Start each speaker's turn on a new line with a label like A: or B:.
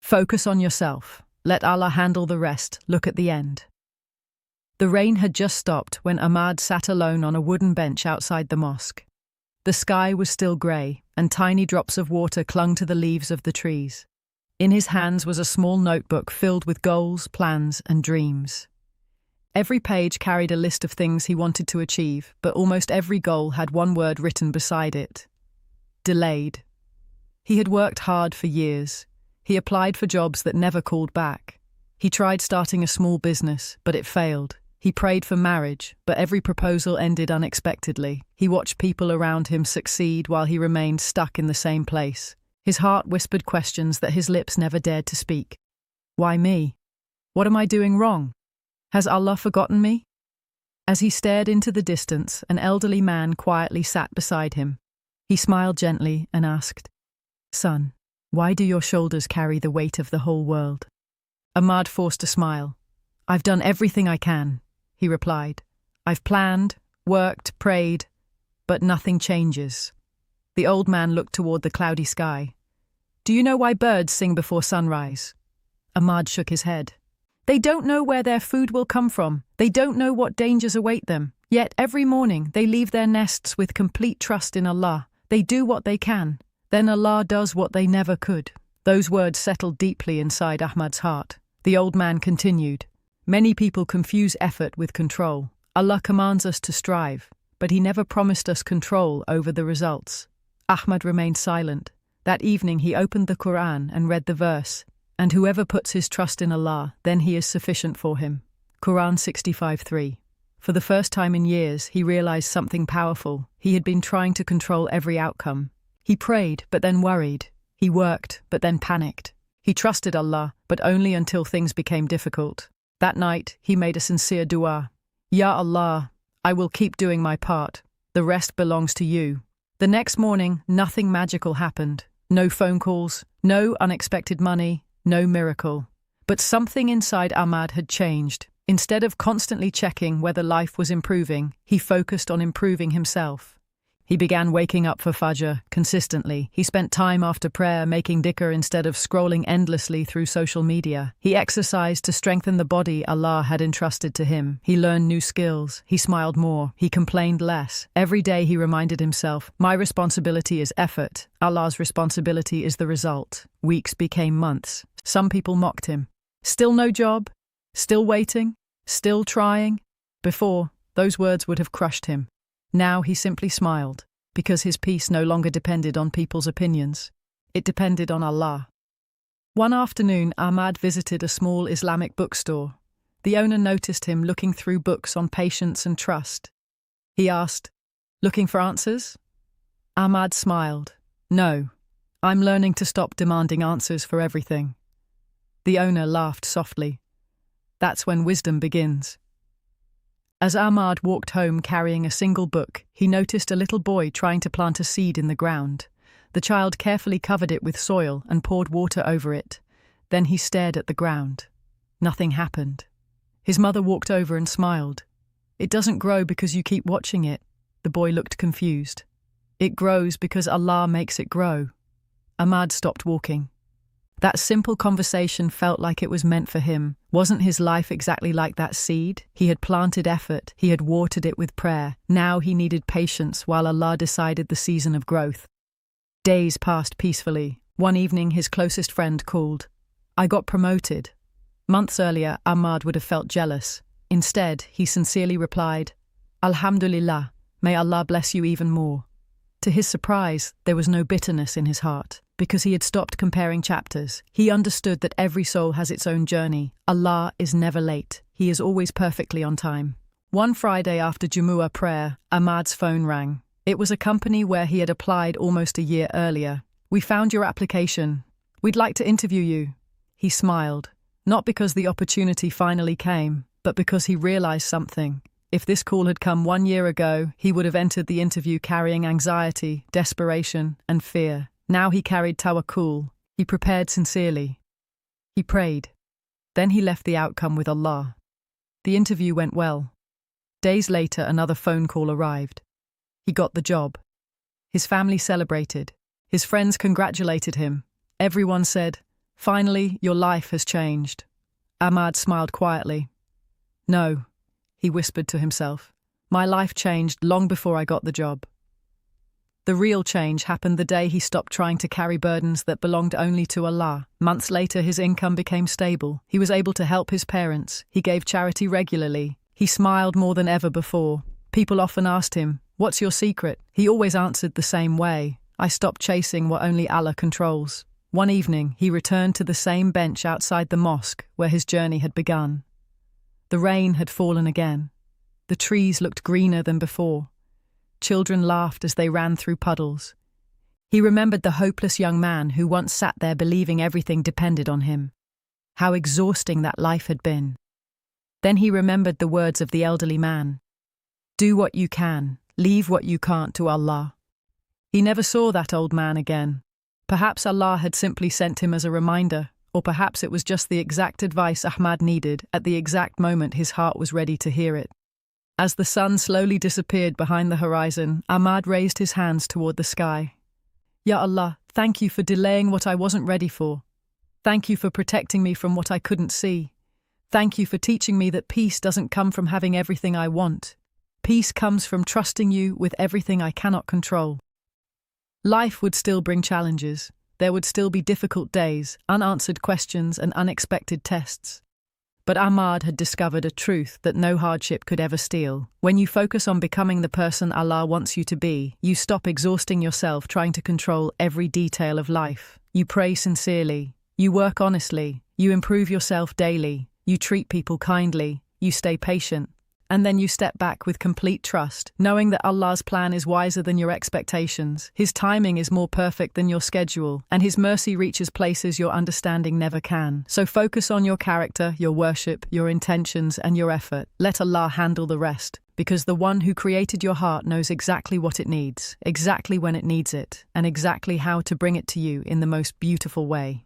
A: Focus on yourself. Let Allah handle the rest. Look at the end. The rain had just stopped when Ahmad sat alone on a wooden bench outside the mosque. The sky was still grey, and tiny drops of water clung to the leaves of the trees. In his hands was a small notebook filled with goals, plans, and dreams. Every page carried a list of things he wanted to achieve, but almost every goal had one word written beside it. Delayed. He had worked hard for years. He applied for jobs that never called back. He tried starting a small business, but it failed. He prayed for marriage, but every proposal ended unexpectedly. He watched people around him succeed while he remained stuck in the same place. His heart whispered questions that his lips never dared to speak. Why me? What am I doing wrong? Has Allah forgotten me? As he stared into the distance, an elderly man quietly sat beside him. He smiled gently and asked, "Son, why do your shoulders carry the weight of the whole world?" Ahmad forced a smile. "I've done everything I can," he replied. "I've planned, worked, prayed, but nothing changes." The old man looked toward the cloudy sky. "Do you know why birds sing before sunrise?" Ahmad shook his head. "They don't know where their food will come from. They don't know what dangers await them. Yet every morning they leave their nests with complete trust in Allah. They do what they can. Then Allah does what they never could." Those words settled deeply inside Ahmad's heart. The old man continued, "Many people confuse effort with control. Allah commands us to strive, but He never promised us control over the results." Ahmad remained silent. That evening he opened the Qur'an and read the verse, "And whoever puts his trust in Allah, then He is sufficient for him." Qur'an 65:3. For the first time in years, he realized something powerful. He had been trying to control every outcome. He prayed, but then worried. He worked, but then panicked. He trusted Allah, but only until things became difficult. That night, he made a sincere dua. "Ya Allah, I will keep doing my part. The rest belongs to you." The next morning, nothing magical happened. No phone calls, no unexpected money, no miracle. But something inside Ahmad had changed. Instead of constantly checking whether life was improving, he focused on improving himself. He began waking up for Fajr consistently. He spent time after prayer making dhikr instead of scrolling endlessly through social media. He exercised to strengthen the body Allah had entrusted to him. He learned new skills. He smiled more. He complained less. Every day he reminded himself, "My responsibility is effort. Allah's responsibility is the result." Weeks became months. Some people mocked him. Still no job? Still waiting? Still trying? Before, those words would have crushed him. Now he simply smiled, because his peace no longer depended on people's opinions. It depended on Allah. One afternoon, Ahmad visited a small Islamic bookstore. The owner noticed him looking through books on patience and trust. He asked, "Looking for answers?" Ahmad smiled. "No, I'm learning to stop demanding answers for everything." The owner laughed softly. "That's when wisdom begins." As Ahmad walked home carrying a single book, he noticed a little boy trying to plant a seed in the ground. The child carefully covered it with soil and poured water over it. Then he stared at the ground. Nothing happened. His mother walked over and smiled. "It doesn't grow because you keep watching it." The boy looked confused. "It grows because Allah makes it grow." Ahmad stopped walking. That simple conversation felt like it was meant for him. Wasn't his life exactly like that seed? He had planted effort, he had watered it with prayer. Now he needed patience while Allah decided the season of growth. Days passed peacefully. One evening his closest friend called. "I got promoted." Months earlier, Ahmad would have felt jealous. Instead, he sincerely replied, "Alhamdulillah, may Allah bless you even more." To his surprise, there was no bitterness in his heart. Because he had stopped comparing chapters, he understood that every soul has its own journey. Allah is never late. He is always perfectly on time. One Friday after Jumu'ah prayer, Ahmad's phone rang. It was a company where he had applied almost a year earlier. "We found your application. We'd like to interview you." He smiled, not because the opportunity finally came, but because he realized something. If this call had come 1 year ago, he would have entered the interview carrying anxiety, desperation, and fear. Now he carried tawakkul. He prepared sincerely. He prayed. Then he left the outcome with Allah. The interview went well. Days later, another phone call arrived. He got the job. His family celebrated. His friends congratulated him. Everyone said, Finally, your life has changed. Ahmad smiled quietly. No, he whispered to himself. My life changed long before I got the job. The real change happened the day he stopped trying to carry burdens that belonged only to Allah. Months later, his income became stable. He was able to help his parents. He gave charity regularly. He smiled more than ever before. People often asked him, "What's your secret?" He always answered the same way. I stopped chasing what only Allah controls. One evening, he returned to the same bench outside the mosque where his journey had begun. The rain had fallen again. The trees looked greener than before. Children laughed as they ran through puddles. He remembered the hopeless young man who once sat there believing everything depended on him. How exhausting that life had been. Then he remembered the words of the elderly man. Do what you can, leave what you can't to Allah. He never saw that old man again. Perhaps Allah had simply sent him as a reminder, or perhaps it was just the exact advice Ahmad needed at the exact moment his heart was ready to hear it. As the sun slowly disappeared behind the horizon, Ahmad raised his hands toward the sky. Ya Allah, thank you for delaying what I wasn't ready for. Thank you for protecting me from what I couldn't see. Thank you for teaching me that peace doesn't come from having everything I want. Peace comes from trusting you with everything I cannot control. Life would still bring challenges. There would still be difficult days, unanswered questions, and unexpected tests. But Ahmad had discovered a truth that no hardship could ever steal. When you focus on becoming the person Allah wants you to be, you stop exhausting yourself trying to control every detail of life. You pray sincerely. You work honestly. You improve yourself daily. You treat people kindly. You stay patient. And then you step back with complete trust, knowing that Allah's plan is wiser than your expectations, His timing is more perfect than your schedule, and His mercy reaches places your understanding never can. So focus on your character, your worship, your intentions, and your effort. Let Allah handle the rest, because the one who created your heart knows exactly what it needs, exactly when it needs it, and exactly how to bring it to you in the most beautiful way.